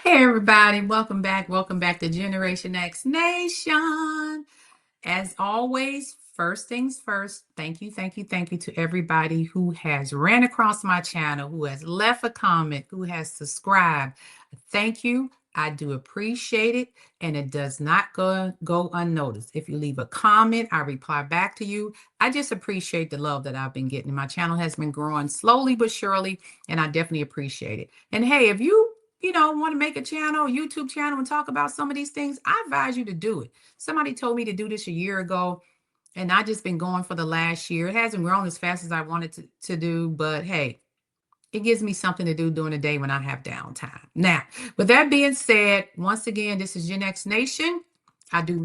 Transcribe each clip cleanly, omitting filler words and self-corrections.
Hey everybody, welcome back. Welcome back to Generation X Nation. As always, first things first, thank you to everybody who has ran across my channel, who has left a comment, who has subscribed. Thank you. I do appreciate it, and it does not go unnoticed. If you leave a comment, I reply back to you. I just appreciate the love that I've been getting. My channel has been growing slowly but surely, and I definitely appreciate it. And hey, if you want to make a channel, YouTube channel, and talk about some of these things, I advise you to do it. Somebody told me to do this a year ago, and I just been going for the last year. It hasn't grown as fast as I wanted to do, but hey, it gives me something to do during the day when I have downtime. Now, with that being said, once again, this is Gen X Nation. I do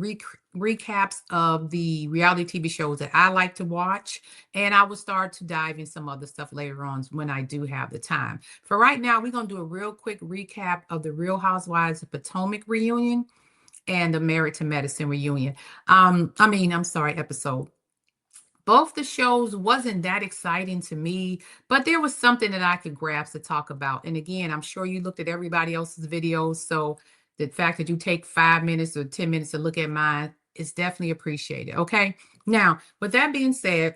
recaps of the reality TV shows that I like to watch, and I will start to dive in some other stuff later on when I do have the time. For right now, we're going to do a real quick recap of the Real Housewives of Potomac reunion and the Married to Medicine reunion. I'm sorry, episode. Both the shows wasn't that exciting to me, but there was something that I could grasp to talk about. And again, I'm sure you looked at everybody else's videos, so the fact that you take 5 minutes or 10 minutes to look at mine is definitely appreciated. Okay. Now, with that being said,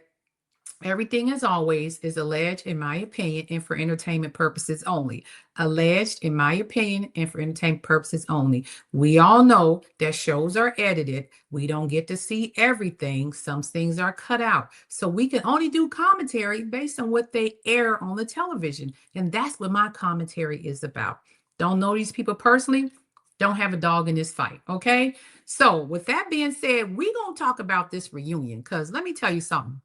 everything, as always, is alleged, in my opinion, and for entertainment purposes only. Alleged, in my opinion, and for entertainment purposes only. We all know that shows are edited. We don't get to see everything. Some things are cut out. So we can only do commentary based on what they air on the television. And that's what my commentary is about. Don't know these people personally. Don't have a dog in this fight. Okay. So, with that being said, we're going to talk about this reunion because let me tell you something.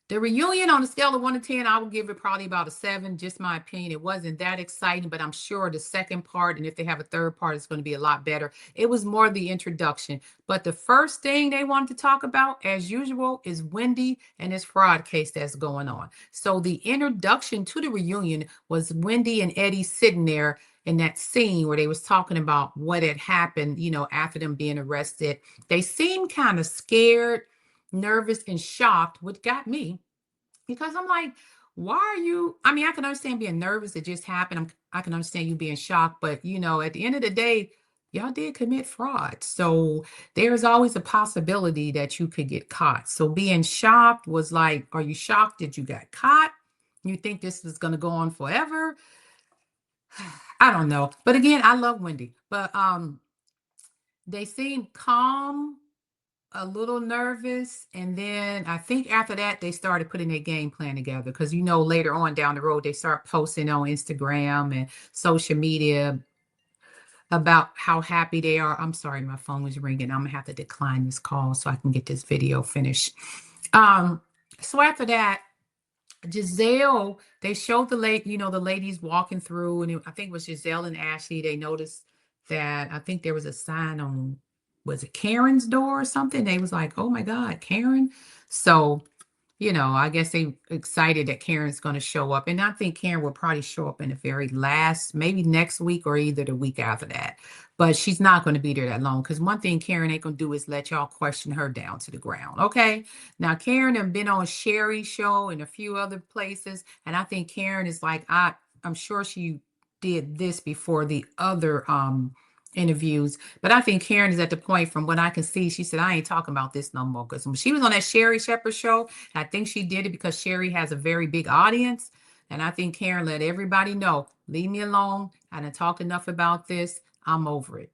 The reunion, on a scale of 1 to 10, I would give it probably about a 7. Just my opinion. It wasn't that exciting, but I'm sure the second part, and if they have a third part, it's going to be a lot better. It was more the introduction. But the first thing they wanted to talk about, as usual, is Wendy and this fraud case that's going on. So the introduction to the reunion was Wendy and Eddie sitting there in that scene where they was talking about what had happened, after them being arrested. They seemed kind of scared, nervous, and shocked, which got me because I'm like, why are you? I mean, I can understand being nervous. It just happened. I can understand you being shocked, but at the end of the day, y'all did commit fraud. So there's always a possibility that you could get caught. So being shocked was like, are you shocked that you got caught? You think this is going to go on forever? I don't know. But again, I love Wendy, but they seem calm, a little nervous, and then I think after that they started putting their game plan together because later on down the road they start posting on Instagram and social media about how happy they are. I'm sorry, my phone was ringing. I'm gonna have to decline this call so I can get this video finished. um so after that, Giselle, they showed the ladies walking through, and I think it was Giselle and Ashley. They noticed that I think there was a sign on, was it Karen's door or something? They was like, oh my God, Karen. So I guess they excited that Karen's going to show up. And I think Karen will probably show up in the very last, maybe next week or either the week after that. But she's not going to be there that long because one thing Karen ain't going to do is let y'all question her down to the ground. Okay. Now, Karen have been on Sherry's show and a few other places. And I think Karen is like, I'm sure she did this before the other interviews. But I think Karen is at the point, from what I can see, she said, I ain't talking about this no more. Because when she was on that Sherry Shepherd show, I think she did it because Sherry has a very big audience. And I think Karen let everybody know, leave me alone. I done talked enough about this. I'm over it.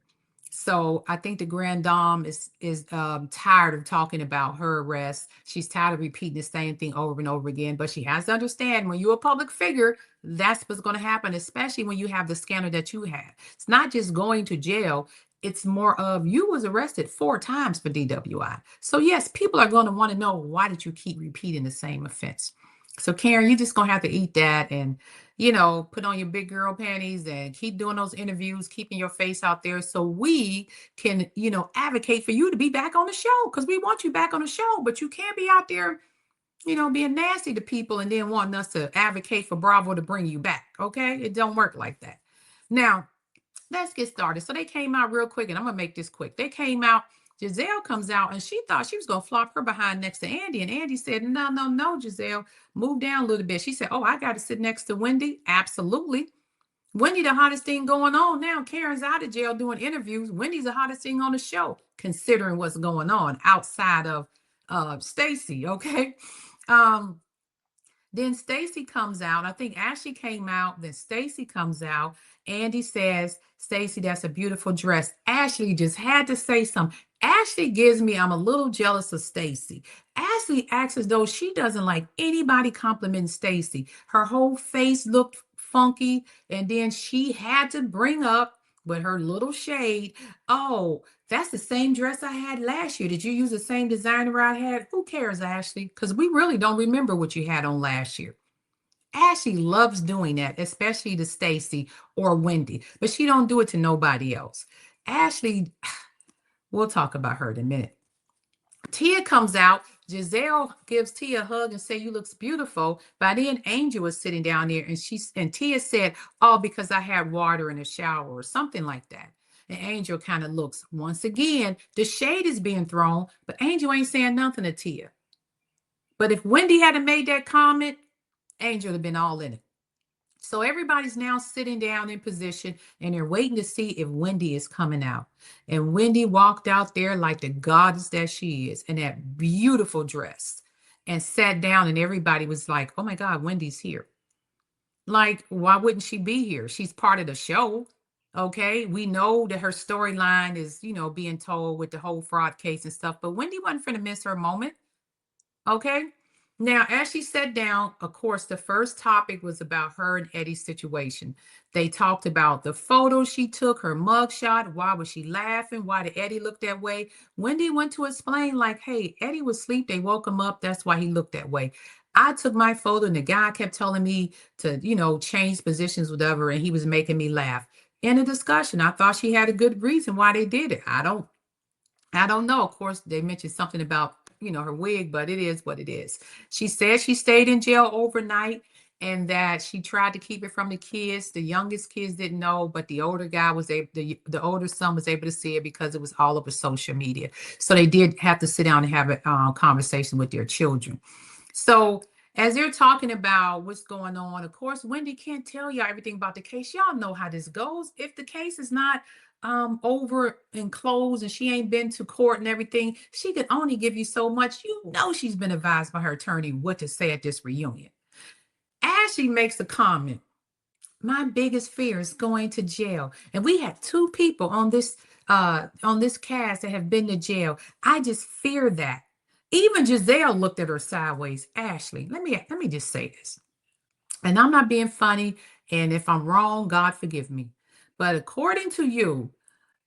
So I think the Grand Dame is tired of talking about her arrest. She's tired of repeating the same thing over and over again. But she has to understand, when you're a public figure, that's what's going to happen, especially when you have the scandal that you have. It's not just going to jail. It's more of, you was arrested 4 times for DWI. So yes, people are going to want to know, why did you keep repeating the same offense? So Karen, you're just going to have to eat that and put on your big girl panties and keep doing those interviews, keeping your face out there so we can, advocate for you to be back on the show, because we want you back on the show. But you can't be out there, being nasty to people and then wanting us to advocate for Bravo to bring you back. Okay. It don't work like that. Now, let's get started. So they came out real quick, and I'm going to make this quick. They came out. Giselle comes out, and she thought she was going to flop her behind next to Andy. And Andy said, no, no, no, Giselle, move down a little bit. She said, oh, I got to sit next to Wendy. Absolutely. Wendy, the hottest thing going on now. Karen's out of jail doing interviews. Wendy's the hottest thing on the show, considering what's going on outside of Stacy. Okay. Um, then Stacy comes out. I think Ashley came out. Then Stacy comes out. Andy says, Stacy, that's a beautiful dress. Ashley just had to say something. Ashley gives me, I'm a little jealous of Stacy. Ashley acts as though she doesn't like anybody complimenting Stacy. Her whole face looked funky. And then she had to bring up with her little shade, oh, that's the same dress I had last year. Did you use the same designer I had? Who cares, Ashley? Because we really don't remember what you had on last year. Ashley loves doing that, especially to Stacy or Wendy, but she don't do it to nobody else. Ashley, we'll talk about her in a minute. Tia comes out. Giselle gives Tia a hug and say, "You looks beautiful." By then, Angel was sitting down there, and Tia said, "Oh, because I had water in the shower," or something like that. And Angel kind of looks once again. The shade is being thrown, but Angel ain't saying nothing to Tia. But if Wendy hadn't made that comment, Angel would have been all in it. So everybody's now sitting down in position and they're waiting to see if Wendy is coming out. And Wendy walked out there like the goddess that she is in that beautiful dress and sat down, and everybody was like, oh my God, Wendy's here. Like, why wouldn't she be here? She's part of the show. Okay. We know that her storyline is, being told with the whole fraud case and stuff, but Wendy wasn't going to miss her moment. Okay. Now, as she sat down, of course, the first topic was about her and Eddie's situation. They talked about the photo she took, her mugshot. Why was she laughing? Why did Eddie look that way? Wendy went to explain, like, hey, Eddie was asleep. They woke him up. That's why he looked that way. I took my photo and the guy kept telling me to, change positions, whatever, and he was making me laugh. In a discussion, I thought she had a good reason why they did it. I don't know. Of course, they mentioned something about, her wig, but it is what it is. She said she stayed in jail overnight and that she tried to keep it from the kids. The youngest kids didn't know, but the older guy was able, the older son was able to see it because it was all over social media. So they did have to sit down and have a conversation with their children. So as they're talking about what's going on, of course, Wendy can't tell y'all everything about the case. Y'all know how this goes. If the case is not over and closed and she ain't been to court and everything, she can only give you so much. You know she's been advised by her attorney what to say at this reunion. As she makes a comment, my biggest fear is going to jail. And we have two people on this cast that have been to jail. I just fear that. Even Giselle looked at her sideways. Ashley, let me just say this. And I'm not being funny. And if I'm wrong, God forgive me. But according to you,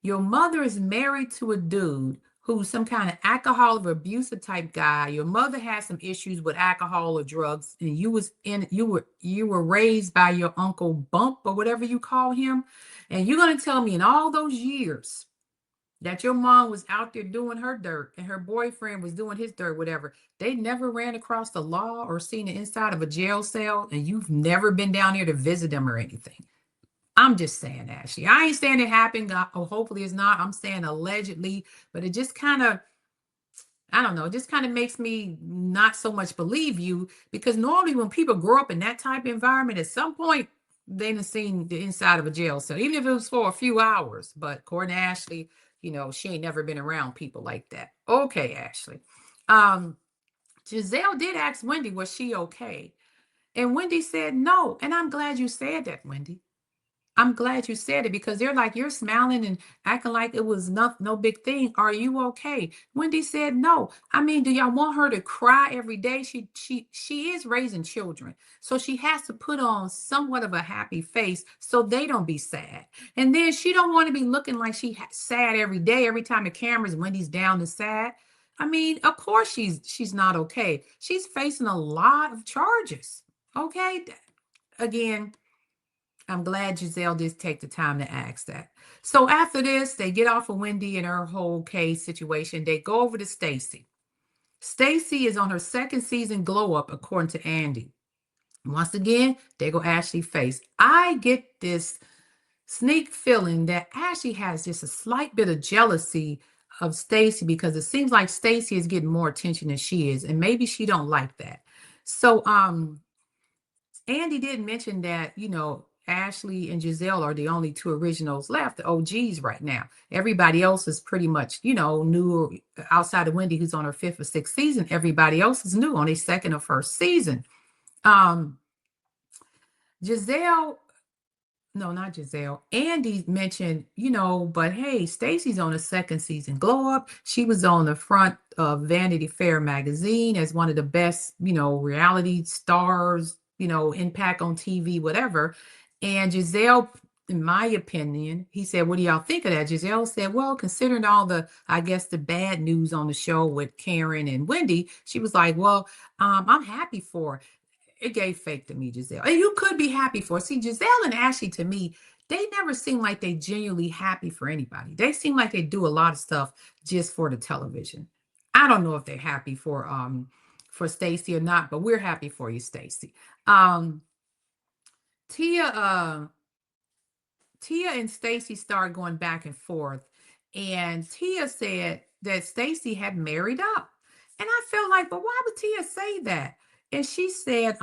your mother is married to a dude who's some kind of alcohol or abusive type guy. Your mother has some issues with alcohol or drugs, and you were raised by your uncle Bump or whatever you call him. And you're gonna tell me in all those years that your mom was out there doing her dirt and her boyfriend was doing his dirt, whatever. They never ran across the law or seen the inside of a jail cell, and you've never been down there to visit them or anything. I'm just saying, Ashley. I ain't saying it happened. Hopefully it's not. I'm saying allegedly, but it just kind of, I don't know, it just kind of makes me not so much believe you, because normally when people grow up in that type of environment, at some point they done seen the inside of a jail cell, even if it was for a few hours. But according to Ashley, she ain't never been around people like that. Okay, Ashley. Um, Giselle did ask Wendy, was she okay? And Wendy said no. And I'm glad you said that, Wendy. I'm glad you said it, because they're like, you're smiling and acting like it was no big thing. Are you okay? Wendy said no. I mean, do y'all want her to cry every day? She is raising children. So she has to put on somewhat of a happy face so they don't be sad. And then she don't want to be looking like sad every day. Every time the camera's Wendy's down and sad. I mean, of course she's not okay. She's facing a lot of charges. Okay. Again, I'm glad Giselle did take the time to ask that. So after this, they get off of Wendy and her whole case situation. They go over to Stacy. Stacy is on her second season glow up, according to Andy. Once again, they go Ashley face. I get this sneak feeling that Ashley has just a slight bit of jealousy of Stacy, because it seems like Stacy is getting more attention than she is, and maybe she don't like that. So Andy did mention that, Ashley and Giselle are the only two originals left, the OGs right now. Everybody else is pretty much, new, outside of Wendy, who's on her fifth or sixth season. Everybody else is new on a second or first season. Um, Giselle, no, not Giselle. Andy mentioned, but hey, Stacy's on a second season glow up. She was on the front of Vanity Fair magazine as one of the best, reality stars, impact on TV, whatever. And Giselle, in my opinion, he said, what do y'all think of that? Giselle said, well, considering all the, I guess, the bad news on the show with Karen and Wendy, she was like, well, I'm happy for her. It gave fake to me, Giselle. And you could be happy for. See, Giselle and Ashley, to me, they never seem like they genuinely happy for anybody. They seem like they do a lot of stuff just for the television. I don't know if they're happy for Stacy or not, but we're happy for you, Stacy. Tia Tia and Stacy started going back and forth, and Tia said that Stacy had married up. And I felt like, but why would Tia say that? And she said,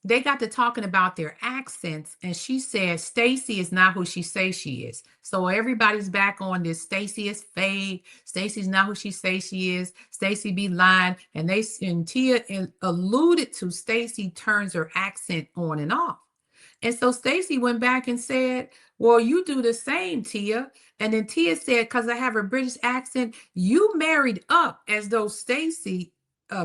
they got to talking about their accents, and she said Stacy is not who she says she is. So everybody's back on this. Stacy is fake. Stacy's not who she says she is. Stacy be lying. And Tia alluded to Stacy turns her accent on and off. And so Stacy went back and said, well, you do the same, Tia. And then Tia said, because I have a British accent, you married up as though Stacy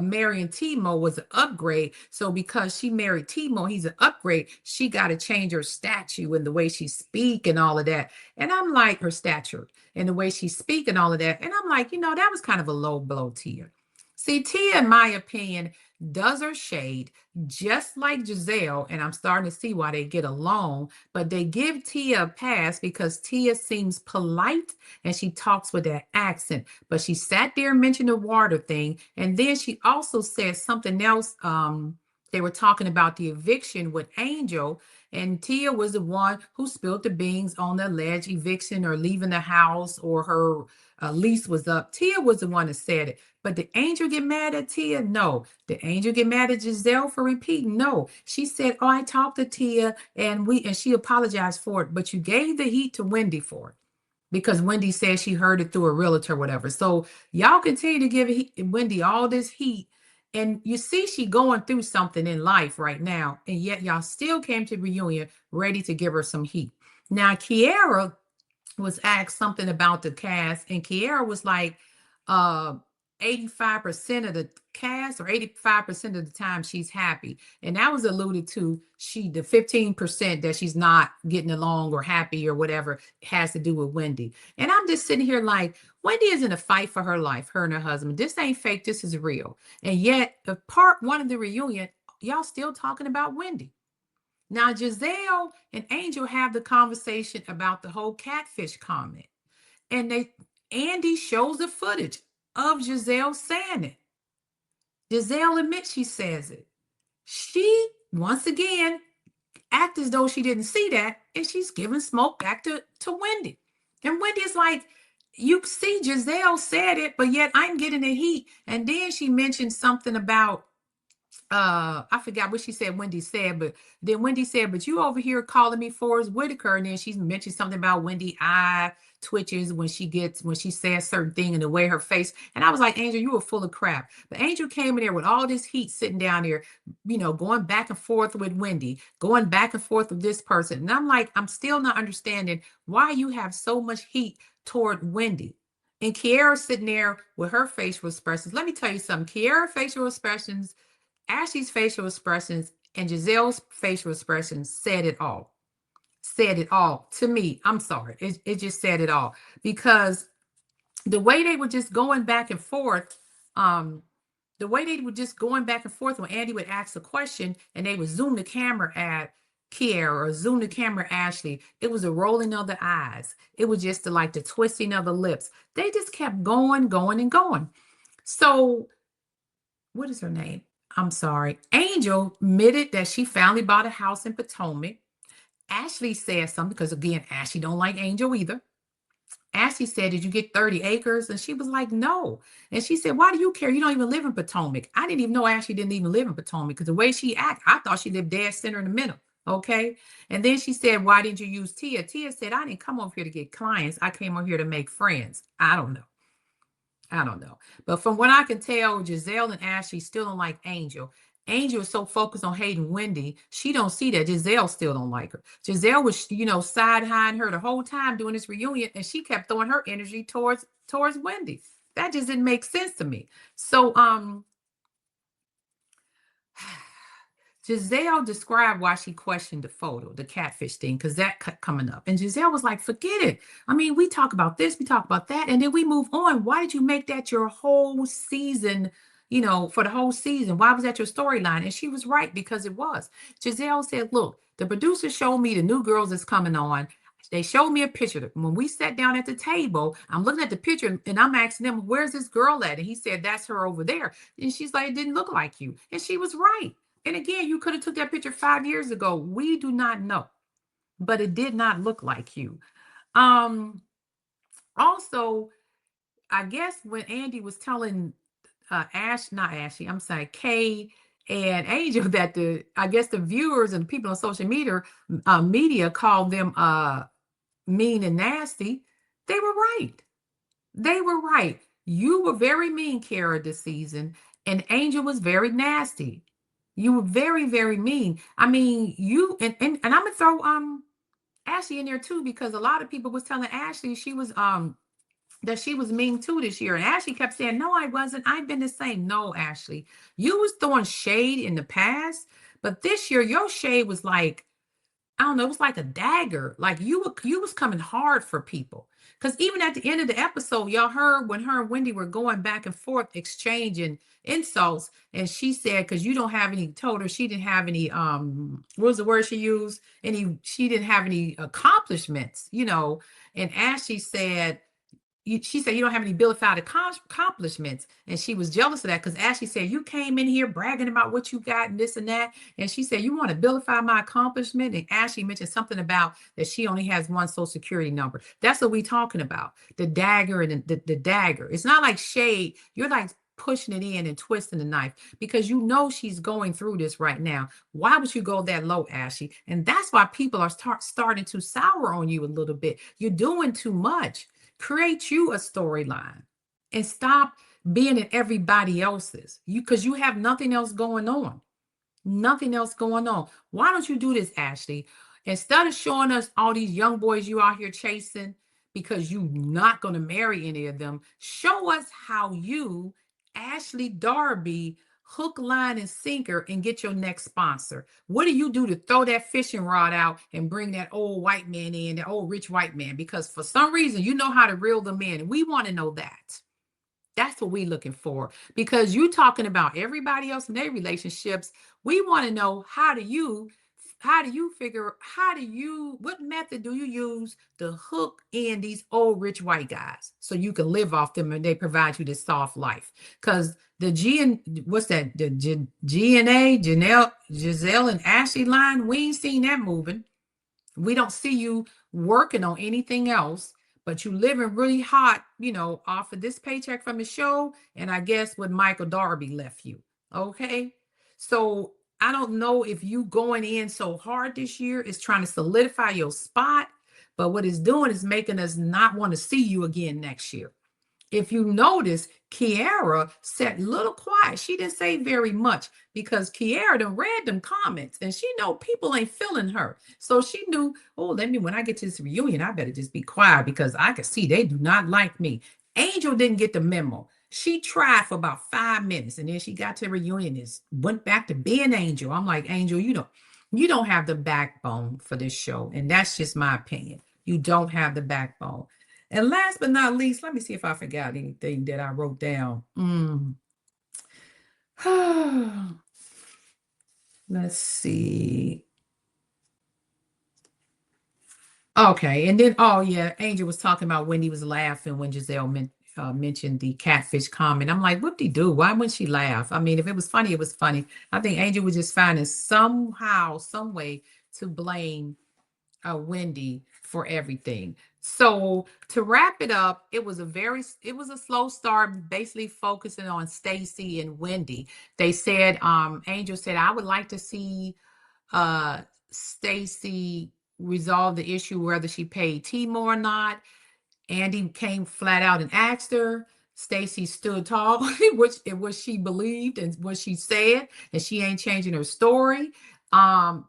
marrying Timo was an upgrade. So because she married Timo, he's an upgrade. She got to change her statue and the way she speak and all of that. And I'm like, her stature and the way she speak and all of that. And I'm like, that was kind of a low blow, Tia. See, Tia, in my opinion, does her shade just like Giselle, and I'm starting to see why they get along, but they give Tia a pass because Tia seems polite and she talks with that accent. But she sat there and mentioned the water thing, and then she also said something else. They were talking about the eviction with Angel, and Tia was the one who spilled the beans on the alleged eviction or leaving the house, or her lease was up. Tia was the one that said it. But did Angel get mad at Tia? No. Did Angel get mad at Giselle for repeating? No. She said, oh, I talked to Tia and she apologized for it. But you gave the heat to Wendy for it because Wendy said she heard it through a realtor or whatever. So y'all continue to give Wendy all this heat. And you see she going through something in life right now. And yet y'all still came to the reunion ready to give her some heat. Now, Kiara was asked something about the cast, and Kiara was like, 85% of the cast or 85% of the time she's happy. And that was alluded to the 15% that she's not getting along or happy or whatever has to do with Wendy. And I'm just sitting here like, Wendy is in a fight for her life, her and her husband. This ain't fake, this is real. And yet, part one of the reunion, y'all still talking about Wendy. Now, Giselle and Angel have the conversation about the whole catfish comment. And Andy shows the footage of Giselle saying it. Giselle admits she says it. She, once again, acts as though she didn't see that, and she's giving smoke back to Wendy. And Wendy's like, you see, Giselle said it, but yet I'm getting the heat. And then she mentioned something about, I forgot what she said Wendy said, but then Wendy said, but you over here calling me Forrest Whitaker. And then she mentioned something about Wendy eye twitches when she says certain thing and the way her face. And I was like, Angel, you were full of crap. But Angel came in there with all this heat sitting down there, going back and forth with Wendy, going back and forth with this person. And I'm like, I'm still not understanding why you have so much heat toward Wendy. And Kiara sitting there with her facial expressions. Let me tell you something. Kiara facial expressions, Ashley's facial expressions, and Giselle's facial expressions said it all. Said it all to me. I'm sorry. It just said it all, because the way they were just going back and forth, when Andy would ask a question and they would zoom the camera at Kiara or zoom the camera at Ashley, it was a rolling of the eyes. It was just like the twisting of the lips. They just kept going, going, and going. So, what is her name? I'm sorry. Angel admitted that she finally bought a house in Potomac. Ashley said something because, again, Ashley don't like Angel either. Ashley said, did you get 30 acres? And she was like, no. And she said, why do you care? You don't even live in Potomac. I didn't even know Ashley didn't even live in Potomac because the way she acted, I thought she lived dead center in the middle. Okay. And then she said, why didn't you use Tia? Tia said, I didn't come over here to get clients. I came over here to make friends. I don't know. I don't know. But from what I can tell, Giselle and Ashley still don't like Angel. Angel is so focused on hating Wendy, she don't see that Giselle still don't like her. Giselle was, side eyeing her the whole time doing this reunion, and she kept throwing her energy towards Wendy. That just didn't make sense to me. So Giselle described why she questioned the photo, the catfish thing, because that kept coming up. And Giselle was like, forget it. I mean, we talk about this, we talk about that, and then we move on. Why did you make that your whole season, for the whole season? Why was that your storyline? And she was right, because it was. Giselle said, look, the producer showed me the new girls that's coming on. They showed me a picture. When we sat down at the table, I'm looking at the picture and I'm asking them, where's this girl at? And he said, that's her over there. And she's like, it didn't look like you. And she was right. And again, you could have took that picture 5 years ago. We do not know, but it did not look like you. Also, I guess when Andy was telling not Ashley, I'm sorry, Kay and Angel that I guess the viewers and people on social media called them mean and nasty. They were right. They were right. You were very mean, Kara, this season, and Angel was very nasty. You were very, very mean. I mean, you and I'm gonna throw Ashley in there too, because a lot of people was telling Ashley she was that she was mean too this year. And Ashley kept saying, no, I wasn't. I've been the same. No, Ashley, you was throwing shade in the past, but this year your shade was like, I don't know, it was like a dagger. Like you was coming hard for people. Because even at the end of the episode, y'all heard when her and Wendy were going back and forth exchanging insults, and she said, because you don't have any, told her she didn't have any, what was the word she used? She didn't have any accomplishments, And Ashley said, she said you don't have any vilified accomplishments, and she was jealous of that because Ashley said you came in here bragging about what you got and this and that, and she said you want to vilify my accomplishment, and Ashley mentioned something about that she only has one social security number. That's what we talking about, the dagger and the dagger. It's not like shade. You're like pushing it in and twisting the knife because she's going through this right now. Why would you go that low, Ashley? And that's why people are starting to sour on you a little bit. You're doing too much. Create you a storyline and stop being in everybody else's. Because you have nothing else going on. Nothing else going on. Why don't you do this, Ashley? Instead of showing us all these young boys you out here chasing because you're not going to marry any of them, show us how you, Ashley Darby, hook, line, and sinker and get your next sponsor. What do you do to throw that fishing rod out and bring that old white man in, the old rich white man? Because for some reason, you know how to reel them in. And we want to know that. That's what we're looking for. Because you talking about everybody else in their relationships. We want to know what method do you use to hook in these old rich white guys so you can live off them and they provide you this soft life? Because the what's that? The GNA, Giselle and Ashley line, we ain't seen that moving. We don't see you working on anything else, but you living really hot, off of this paycheck from the show. And I guess what Michael Darby left you. Okay. So I don't know if you going in so hard this year is trying to solidify your spot, but what it's doing is making us not want to see you again next year. If you notice, Kiara sat a little quiet. She didn't say very much because Kiara done read them comments and she know people ain't feeling her. So she knew, oh, when I get to this reunion, I better just be quiet because I can see they do not like me. Angel didn't get the memo. She tried for about 5 minutes and then she got to the reunion and went back to being Angel. I'm like, Angel, you don't have the backbone for this show. And that's just my opinion. You don't have the backbone. And last but not least, let me see if I forgot anything that I wrote down. Let's see. Okay. And then, oh, yeah, Angel was talking about Wendy was laughing when Giselle mentioned the catfish comment. I'm like, whoop de do? Why wouldn't she laugh? I mean, if it was funny, it was funny. I think Angel was just finding somehow, some way to blame Wendy for everything. So to wrap it up, it was a slow start, basically focusing on Stacy and Wendy. They said, Angel said, I would like to see Stacy resolved the issue whether she paid Timo or not. Andy came flat out and asked her. Stacy stood tall, which it was she believed and what she said, and she ain't changing her story.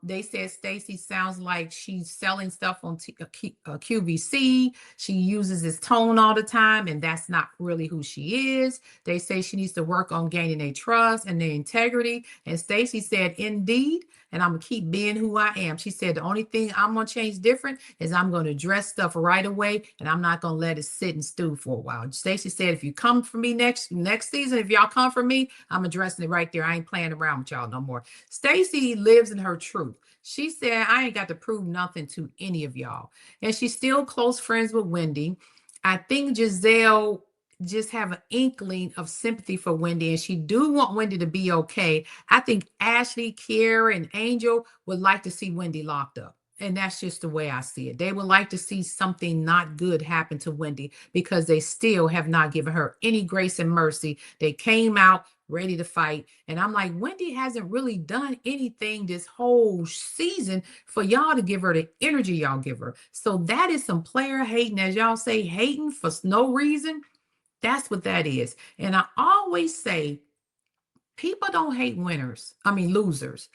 They said Stacy sounds like she's selling stuff on QVC. She uses this tone all the time, and that's not really who she is. They say she needs to work on gaining their trust and their integrity. And Stacy said, "Indeed, and I'm gonna keep being who I am." She said, "The only thing I'm gonna change different is I'm gonna address stuff right away, and I'm not gonna let it sit and stew for a while." Stacy said, "If you come for me next season, if y'all come for me, I'm addressing it right there. I ain't playing around with y'all no more." Stacy lives in her truth. She said, "I ain't got to prove nothing to any of y'all," and she's still close friends with Wendy. I think Giselle just have an inkling of sympathy for Wendy, and she do want Wendy to be okay. I think Ashley, Kiera, and Angel would like to see Wendy locked up. And that's just the way I see it. They would like to see something not good happen to Wendy because they still have not given her any grace and mercy. They came out ready to fight. And I'm like, Wendy hasn't really done anything this whole season for y'all to give her the energy y'all give her. So that is some player hating, as y'all say, hating for no reason. That's what that is. And I always say, people don't hate winners. I mean, losers.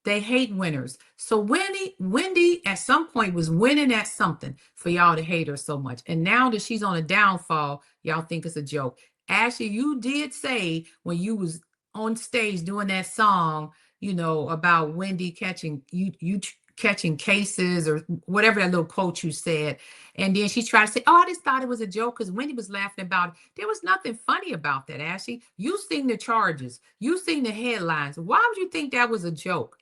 They hate winners. So Wendy at some point was winning at something for y'all to hate her so much. And now that she's on a downfall, y'all think it's a joke. Ashley, you did say when you was on stage doing that song, about Wendy catching cases or whatever that little quote you said. And then she tried to say, "Oh, I just thought it was a joke," because Wendy was laughing about it. There was nothing funny about that, Ashley. You seen the charges. You seen the headlines. Why would you think that was a joke?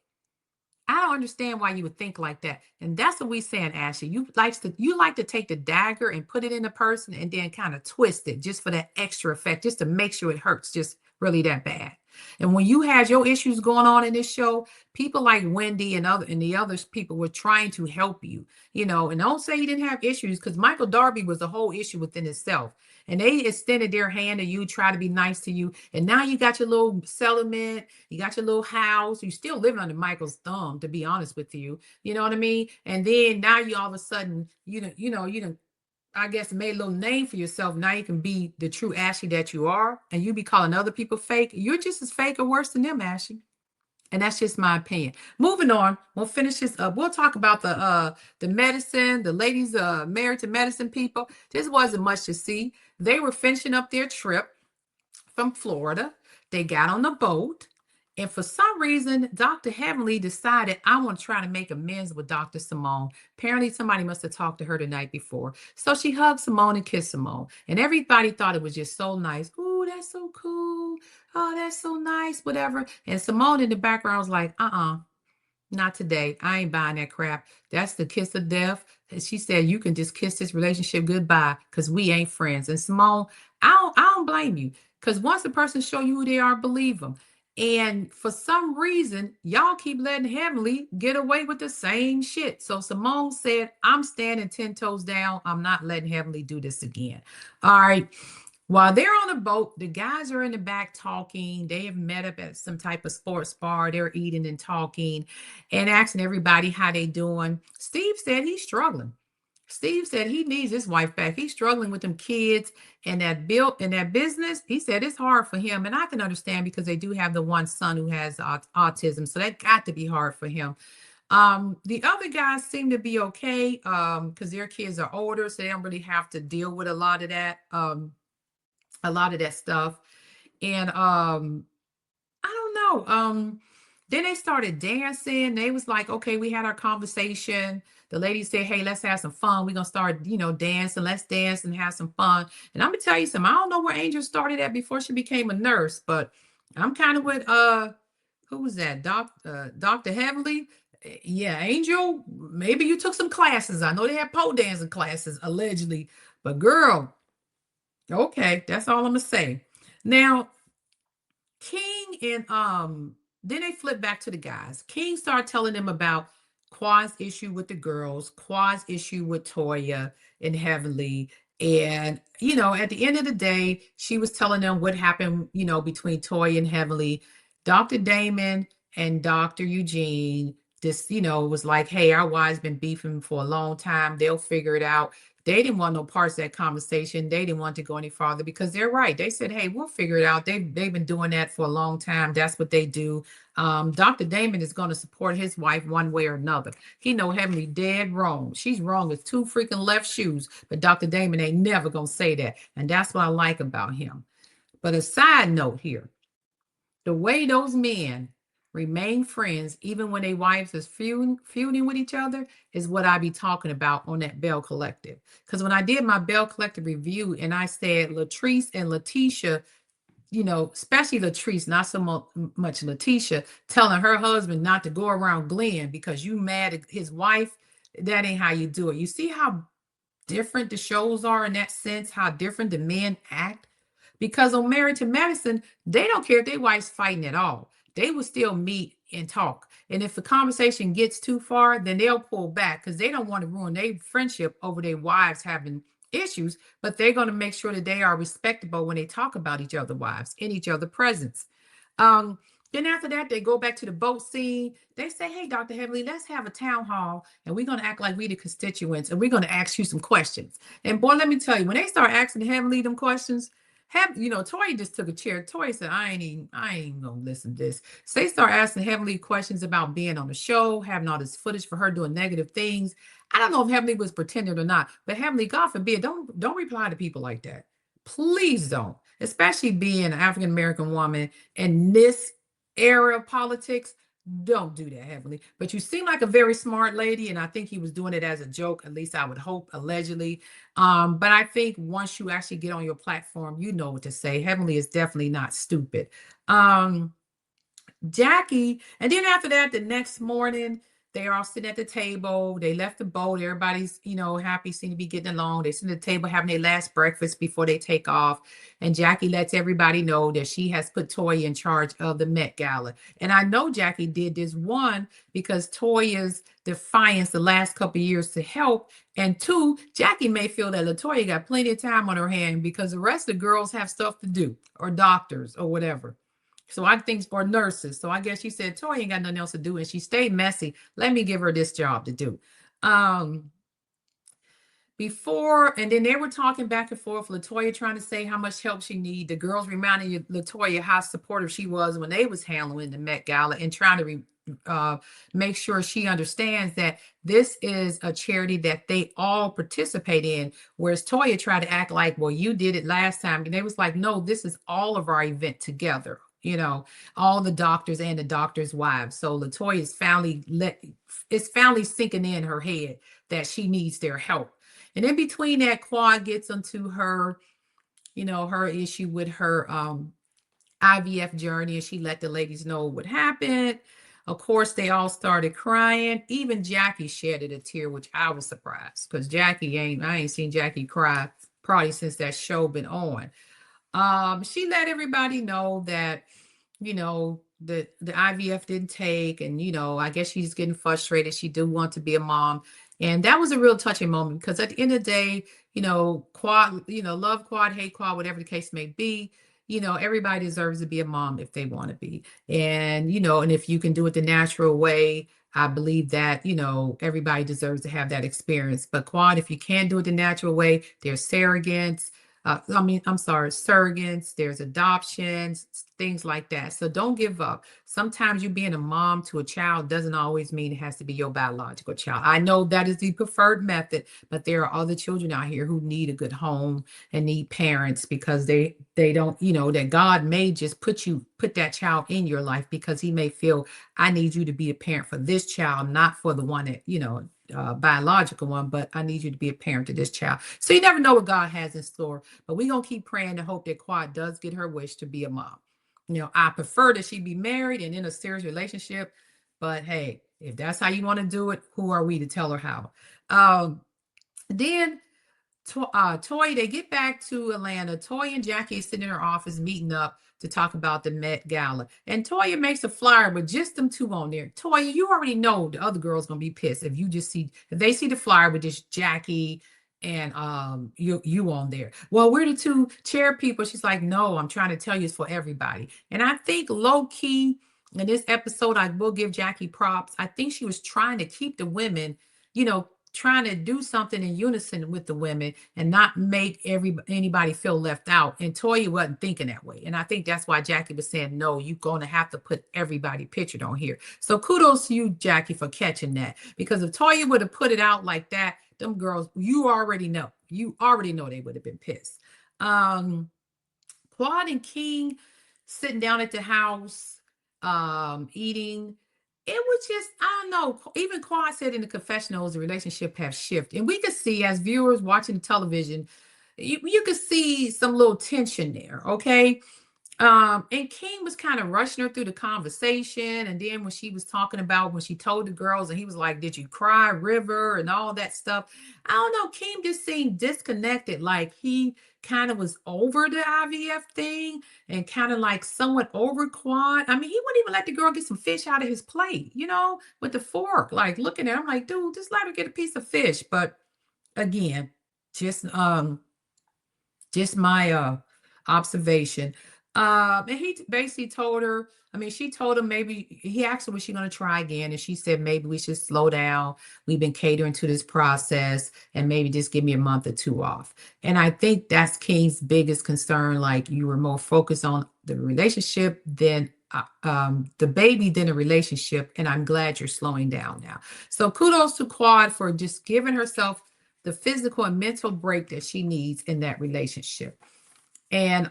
I don't understand why you would think like that. And that's what we saying, Ashley. You like to take the dagger and put it in the person and then kind of twist it just for that extra effect, just to make sure it hurts just really that bad. And when you had your issues going on in this show, people like Wendy and the other people were trying to help you, and don't say you didn't have issues, because Michael Darby was a whole issue within itself. And they extended their hand to you, try to be nice to you. And now you got your little settlement, you got your little house, you still living under Michael's thumb, to be honest with you. You know what I mean? And then now you all of a sudden, I guess made a little name for yourself. Now you can be the true Ashley that you are, and you be calling other people fake. You're just as fake or worse than them, Ashley. And that's just my opinion. Moving on, we'll finish this up. We'll talk about the medicine, the ladies married to medicine people. This wasn't much to see. They were finishing up their trip from Florida. They got on the boat. And for some reason, Dr. Heavenly decided, "I want to try to make amends with Dr. Simone." Apparently, somebody must have talked to her the night before. So she hugged Simone and kissed Simone. And everybody thought it was just so nice. "Ooh, that's so cool. Oh, that's so nice," whatever. And Simone in the background was like, "Not today. I ain't buying that crap. That's the kiss of death." And she said, "You can just kiss this relationship goodbye because we ain't friends." And Simone, I don't blame you, because once a person show you who they are, believe them. And for some reason, y'all keep letting Heavenly get away with the same shit. So Simone said, "I'm standing 10 toes down. I'm not letting Heavenly do this again." All right. While they're on the boat, the guys are in the back talking. They have met up at some type of sports bar. They're eating and talking and asking everybody how they doing. Steve said he's struggling. Steve said he needs his wife back. He's struggling with them kids and that business. He said it's hard for him. And I can understand, because they do have the one son who has autism. So that got to be hard for him. The other guys seem to be okay because their kids are older, so they don't really have to deal with a lot of that. Stuff. And I don't know. Then they started dancing. They was like, "Okay, we had our conversation." The lady said, "Hey, let's have some fun. We're gonna start, dancing. Let's dance and have some fun." And I'm gonna tell you something. I don't know where Angel started at before she became a nurse, but I'm kind of with who was that? Dr. Heavenly. Yeah, Angel, maybe you took some classes. I know they had pole dancing classes, allegedly. But girl, okay, that's all I'm gonna say. Now, King and then they flip back to the guys. King started telling them about Quad's issue with the girls, Quad's issue with Toya and Heavenly. And, at the end of the day, she was telling them what happened, between Toya and Heavenly. Dr. Damon and Dr. Eugene this, was like, hey, our wives been beefing for a long time. They'll figure it out. They didn't want no parts of that conversation. They didn't want to go any farther because they're right. They said, hey, we'll figure it out. They've been doing that for a long time. That's what they do. Dr. Damon is going to support his wife one way or another. He know Heavenly dead wrong. She's wrong with two freaking left shoes, but Dr. Damon ain't never going to say that. And that's what I like about him. But a side note here, the way those men remain friends, even when their wives is feuding with each other, is what I be talking about on that Bell Collective. Because when I did my Bell Collective review and I said Latrice and Letitia, especially Latrice, not so much Letitia, telling her husband not to go around Glenn because you mad at his wife, that ain't how you do it. You see how different the shows are in that sense, how different the men act? Because on Married to Medicine, they don't care if their wife's fighting at all. They will still meet and talk. And if the conversation gets too far, then they'll pull back because they don't want to ruin their friendship over their wives having issues, but they're going to make sure that they are respectable when they talk about each other's wives in each other's presence. Um, then after that, they go back to the boat scene. They say, hey, Dr. Heavenly, let's have a town hall and we're going to act like we the constituents and we're going to ask you some questions. And boy, let me tell you, when they start asking Heavenly them questions, Toya just took a chair. Toya said, I ain't gonna listen to this. So they start asking Heavenly questions about being on the show, having all this footage for her doing negative things. I don't know if Heavenly was pretending or not, but Heavenly, God forbid, don't reply to people like that. Please don't, especially being an African American woman in this era of politics. Don't do that, Heavenly. But you seem like a very smart lady, and I think he was doing it as a joke. At least I would hope, allegedly. But I think once you actually get on your platform, you know what to say. Heavenly is definitely not stupid. Jackie, and then after that, the next morning, they are all sitting at the table. They left the boat. Everybody's, happy, seem to be getting along. They sit at the table having their last breakfast before they take off. And Jackie lets everybody know that she has put Toya in charge of the Met Gala. And I know Jackie did this, one, because Toya's defiance the last couple of years to help. And two, Jackie may feel that Latoya got plenty of time on her hand because the rest of the girls have stuff to do, or doctors or whatever. So I think for nurses. So I guess she said, Toy ain't got nothing else to do. And she stayed messy. Let me give her this job to do. And then they were talking back and forth. Latoya trying to say how much help she need. The girls reminding Latoya how supportive she was when they was handling the Met Gala and trying to make sure she understands that this is a charity that they all participate in. Whereas Toya tried to act like, well, you did it last time. And they was like, no, this is all of our event together. All the doctors and the doctors' wives. So Latoya is finally sinking in her head that she needs their help. And in between that, Quad gets into her, her issue with her IVF journey, and she let the ladies know what happened. Of course, they all started crying. Even Jackie shedded a tear, which I was surprised because I ain't seen Jackie cry probably since that show been on. She let everybody know that, the IVF didn't take, and I guess she's getting frustrated. She do want to be a mom. And that was a real touching moment because at the end of the day, Quad, love Quad, hate Quad, whatever the case may be, everybody deserves to be a mom if they want to be. And, and if you can do it the natural way, I believe that, everybody deserves to have that experience. But Quad, if you can't do it the natural way, there's surrogates. Surrogates, there's adoptions, things like that. So don't give up. Sometimes you being a mom to a child doesn't always mean it has to be your biological child. I know that is the preferred method, but there are other children out here who need a good home and need parents because they don't, that God may just put that child in your life because he may feel, I need you to be a parent for this child, not for the one that, biological one, but I need you to be a parent to this child. So you never know what God has in store, but we're going to keep praying and hope that Quad does get her wish to be a mom. I prefer that she be married and in a serious relationship, but hey, if that's how you want to do it, who are we to tell her how? Then Toy, they get back to Atlanta. Toy and Jackie is sitting in her office meeting up to talk about the Met Gala. And Toya makes a flyer with just them two on there. Toya, you already know the other girl's gonna be pissed if they see the flyer with just Jackie and you on there. Well, we're the two chair people. She's like, no, I'm trying to tell you it's for everybody. And I think low key, in this episode, I will give Jackie props. I think she was trying to keep the women, trying to do something in unison with the women and not make anybody feel left out. And Toya wasn't thinking that way. And I think that's why Jackie was saying, no, you're going to have to put everybody pictured on here. So kudos to you, Jackie, for catching that. Because if Toya would have put it out like that, them girls, you already know they would have been pissed. Quad and King sitting down at the house, eating. It was just, I don't know. Even Quad said in the confessionals, the relationship has shifted. And we could see, as viewers watching television, you could see some little tension there, okay? And King was kind of rushing her through the conversation. And then when she was talking about when she told the girls, and he was like, did you cry, River, and all that stuff. I don't know. King just seemed disconnected. Like he kind of was over the IVF thing and kind of like somewhat over Quad. I mean, he wouldn't even let the girl get some fish out of his plate, with the fork, like looking at him like, dude, just let her get a piece of fish. But again, just my observation. And he basically told her, I mean, she told him maybe he asked her, was she going to try again? And she said, maybe we should slow down. We've been catering to this process and maybe just give me a month or two off. And I think that's King's biggest concern. Like you were more focused on the relationship than the baby than a relationship. And I'm glad you're slowing down now. So kudos to Quad for just giving herself the physical and mental break that she needs in that relationship. And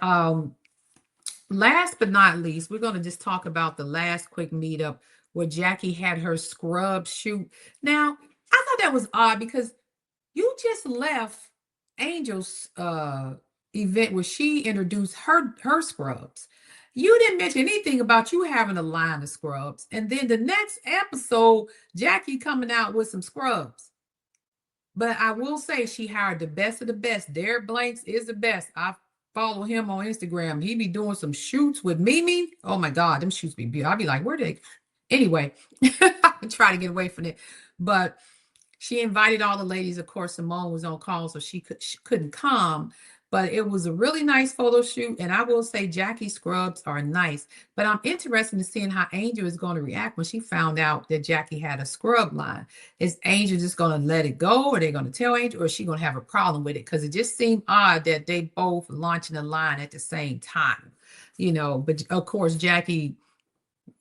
last but not least, we're going to just talk about the last quick meetup where Jackie had her scrub shoot. Now, I thought that was odd because you just left Angel's event where she introduced her scrubs. You didn't mention anything about you having a line of scrubs. And then the next episode, Jackie coming out with some scrubs. But I will say she hired the best of the best. Derek Blanks is the best. I follow him on Instagram. He be doing some shoots with Mimi. Oh my God, them shoots be beautiful. I'll be like, where they? Anyway, I try to get away from it. But she invited all the ladies. Of course, Simone was on call, so she couldn't come. But it was a really nice photo shoot. And I will say Jackie's scrubs are nice. But I'm interested in seeing how Angel is going to react when she found out that Jackie had a scrub line. Is Angel just going to let it go? Or are they going to tell Angel? Or is she going to have a problem with it? Because it just seemed odd that they both launching a line at the same time. But of course, Jackie,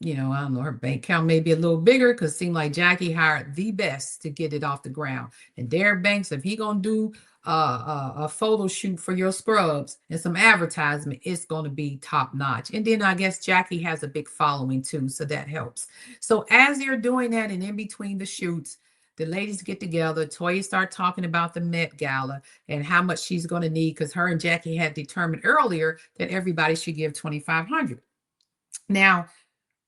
I don't know, her bank account may be a little bigger because it seemed like Jackie hired the best to get it off the ground. And Derek Banks, if he going to do a photo shoot for your scrubs and some advertisement, it's going to be top notch. And then I guess Jackie has a big following too, so that helps. So as you're doing that and in between the shoots, the ladies get together. Toya start talking about the Met Gala and how much she's going to need because her and Jackie had determined earlier that everybody should give $2,500. Now,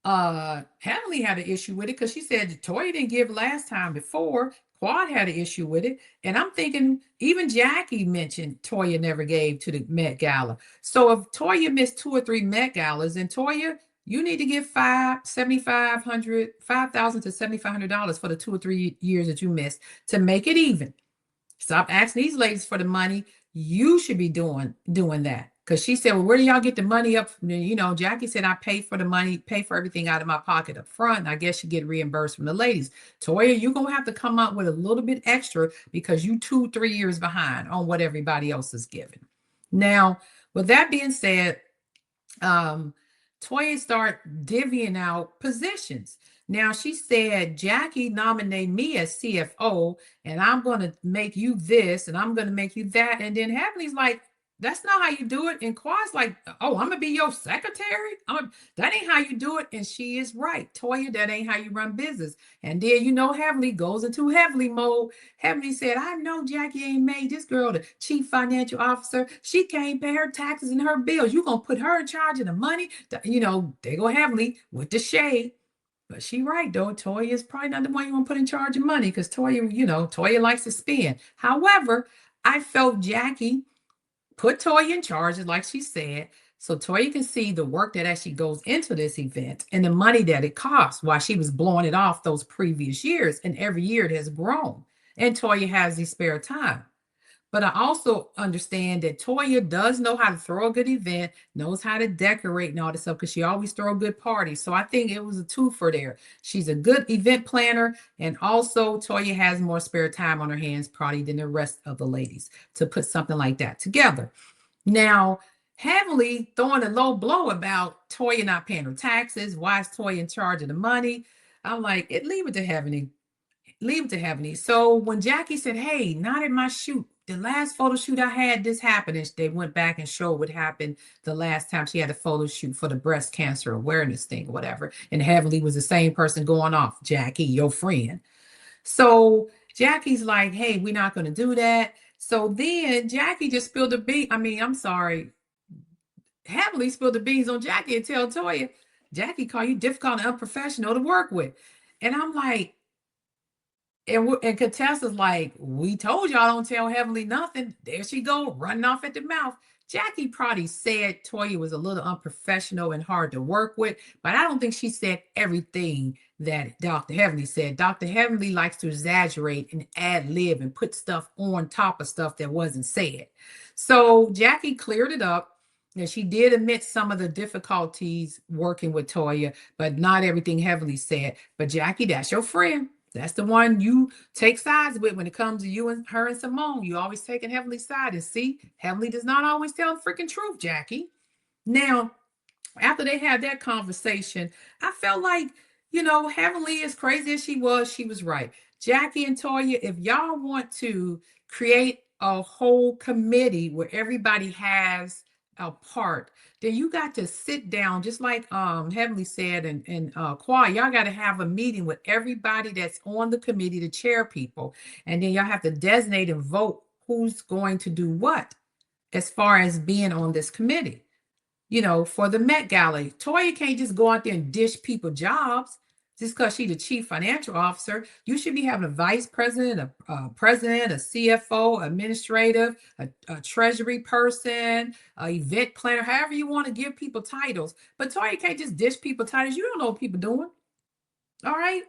Heavenly had an issue with it because she said Toya didn't give last time before. Quad had an issue with it. And I'm thinking even Jackie mentioned Toya never gave to the Met Gala. So if Toya missed 2 or 3 Met Galas, then Toya, you need to give $5,000 to $7,500 for the 2 or 3 years that you missed to make it even. Stop asking these ladies for the money. You should be doing that. Because she said, well, where do y'all get the money up? Jackie said, I pay for the money, pay for everything out of my pocket up front. And I guess you get reimbursed from the ladies. Toya, you're going to have to come up with a little bit extra because you 2-3 years behind on what everybody else is giving. Now, with that being said, Toya start divvying out positions. Now she said, Jackie nominated me as CFO and I'm going to make you this and I'm going to make you that. And then Heavenly's like, that's not how you do it. And Quad's like, oh, I'm going to be your secretary? That ain't how you do it. And she is right. Toya, that ain't how you run business. And then, Heavenly goes into Heavenly mode. Heavenly said, I know Jackie ain't made this girl the chief financial officer. She can't pay her taxes and her bills. You going to put her in charge of the money? They go Heavenly with the shade. But she right, though. Toya is probably not the one you want to put in charge of money because Toya likes to spend. However, I felt Jackie put Toya in charge, like she said, so Toya can see the work that actually goes into this event and the money that it costs while she was blowing it off those previous years. And every year it has grown. And Toya has the spare time. But I also understand that Toya does know how to throw a good event, knows how to decorate and all this stuff because she always throw good parties. So I think it was a twofer there. She's a good event planner, and also Toya has more spare time on her hands probably than the rest of the ladies to put something like that together. Now, Heavenly throwing a low blow about Toya not paying her taxes. Why is Toya in charge of the money? I'm like, leave it to Heavenly. Leave it to Heavenly. So when Jackie said, hey, not at my shoot, the last photo shoot I had, this happened. And they went back and showed what happened the last time she had a photo shoot for the breast cancer awareness thing, whatever. And Heavenly was the same person going off, Jackie, your friend. So Jackie's like, hey, we're not going to do that. So then Jackie just spilled the beans. I mean, I'm sorry. Heavenly spilled the beans on Jackie and tell Toya, Jackie call you difficult and unprofessional to work with. And I'm like, and Contessa's like, we told y'all don't tell Heavenly nothing. There she go, running off at the mouth. Jackie probably said Toya was a little unprofessional and hard to work with, but I don't think she said everything that Dr. Heavenly said. Dr. Heavenly likes to exaggerate and ad lib and put stuff on top of stuff that wasn't said. So Jackie cleared it up. And she did admit some of the difficulties working with Toya, but not everything Heavenly said. But Jackie, that's your friend. That's the one you take sides with when it comes to you and her and Simone. You always taking Heavenly's side. And see, Heavenly does not always tell the freaking truth, Jackie. Now, after they had that conversation, I felt like, Heavenly, as crazy as she was right. Jackie and Toya, if y'all want to create a whole committee where everybody has a part, then you got to sit down, just like Heavenly said, and Qua, y'all got to have a meeting with everybody that's on the committee, to chair people, and then y'all have to designate and vote who's going to do what as far as being on this committee. For the Met Gala, Toya can't just go out there and dish people jobs just because she's the chief financial officer. You should be having a vice president, a president, a CFO, administrative, a treasury person, a event planner, however you want to give people titles. But Toya can't just dish people titles. You don't know what people doing. All right.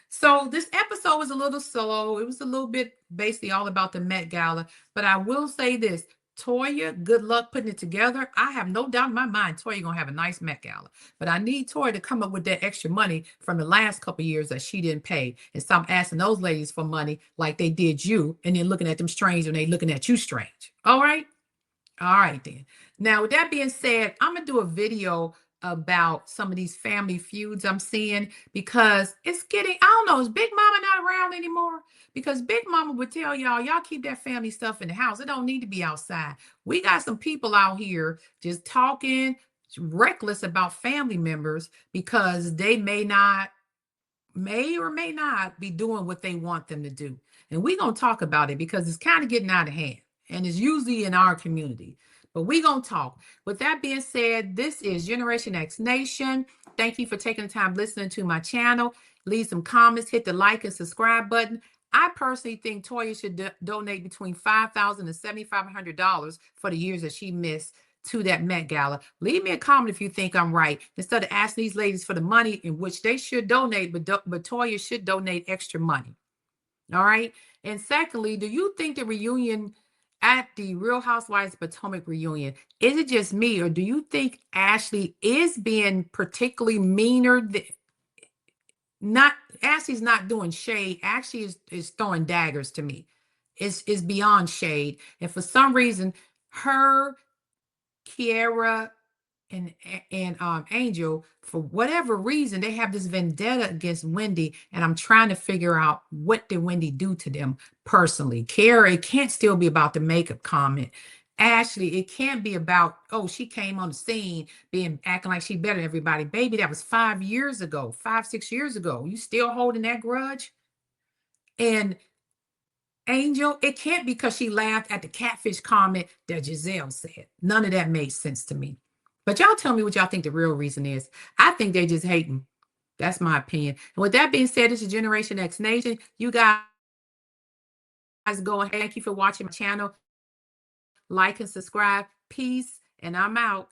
So this episode was a little slow. It was a little bit basically all about the Met Gala. But I will say this. Toya, good luck putting it together. I have no doubt in my mind Toya gonna have a nice Met Gala, but I need Toya to come up with that extra money from the last couple of years that she didn't pay, and stop asking those ladies for money like they did you, and then looking at them strange when they looking at you strange. All right then. Now, with that being said, I'm gonna do a video about some of these family feuds I'm seeing, because it's getting, I don't know, is Big Mama not around anymore? Because Big Mama would tell y'all keep that family stuff in the house. It don't need to be outside. We got some people out here just talking reckless about family members because they may or may not be doing what they want them to do. And we're going to talk about it because it's kind of getting out of hand, and it's usually in our community. But we're going to talk. With that being said, this is Generation X Nation. Thank you for taking the time listening to my channel. Leave some comments, hit the like and subscribe button. I personally think Toya should donate between $5,000 and $7,500 for the years that she missed to that Met Gala. Leave me a comment if you think I'm right, instead of asking these ladies for the money, in which they should donate, but Toya should donate extra money. All right. And secondly, do you think the reunion at the Real Housewives of Potomac reunion, is it just me, or do you think Ashley is being particularly meaner not Ashley's not doing shade. Ashley is throwing daggers to me. It's beyond shade. And for some reason, her, Kiara, and Angel, for whatever reason, they have this vendetta against Wendy, and I'm trying to figure out, what did Wendy do to them personally. Kiara, it can't still be about the makeup comment. Ashley, it can't be about, oh, she came on the scene acting like she better than everybody. Baby, that was 5 years ago, 6 years ago. You still holding that grudge? And Angel, it can't be because she laughed at the catfish comment that Giselle said. None of that made sense to me. But y'all tell me what y'all think the real reason is. I think they just hating. That's my opinion. And with that being said, this is Generation X Nation. You guys go ahead. Thank you for watching my channel. Like and subscribe. Peace. And I'm out.